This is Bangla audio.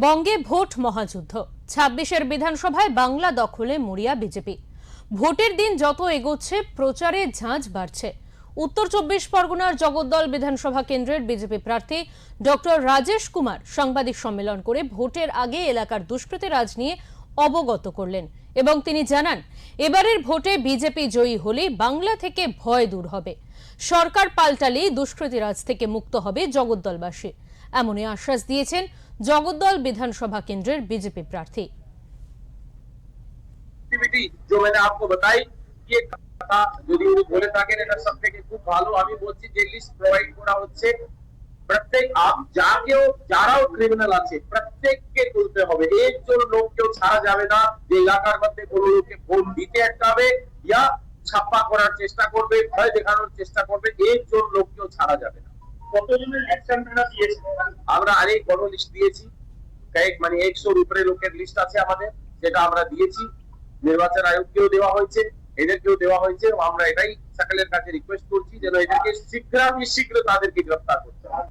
বঙ্গে ভোট মহাযুদ্ধ ২৬-এর বিধানসভায় বাংলা দখলে মরিয়া বিজেপি। ভোটের দিন যত এগোচ্ছে প্রচারে ঝাঁঝ বাড়ছে। উত্তর ২৪ পরগনার জগদ্দল বিধানসভা কেন্দ্রের বিজেপি প্রার্থী ডক্টর রাজেশ কুমার সাংবাদিক সম্মেলন করে ভোটের আগে এলাকার দুষ্কৃতিরাজ নিয়ে অবগত করলেন এবং তিনি জানান, এবারের ভোটে বিজেপি জয়ী হলে বাংলা থেকে ভয় দূর হবে, সরকার পাল্টালেই দুষ্কৃতিরাজ থেকে মুক্ত হবে জগদ্দলবাসী। এমনই আশ্বাস দিয়েছেন জগদ্দল বিধানসভা কেন্দ্রের বিজেপি প্রার্থী। जो मैंने आपको बताई कि যদি উনি বলে থাকেন এটা সবথেকে খুব ভালো। আমি বলছি যে লিস্ট প্রোভাইড করা হচ্ছে, প্রত্যেক যারাও ক্রিমিনাল আছে প্রত্যেককে তুলতে হবে। একজন লোককেও ছাড়া যাবে না যে এলাকার মধ্যে কোনো লোককে ভোট দিতে আটকাবে ইয়া ছাপ্পা করার চেষ্টা করবে, ভয় দেখানোর চেষ্টা করবে, একজন লোককেও ছাড়া যাবে না। কতজনের অ্যাকশন প্ল্যান দিয়েছে? আমরা অনেক বড় লিস্ট দিয়েছি, মানে 100-র উপরে লোকের লিস্ট আছে আমাদের, যেটা আমরা দিয়েছি। নির্বাচন আয়োগকেও দেওয়া হয়েছে, এদেরকেও দেওয়া হয়েছে। আমরা এটাই সকলের কাছে রিকোয়েস্ট করছি যেন এদেরকে শীঘ্র তাদেরকে গ্রেফতার করতে হবে।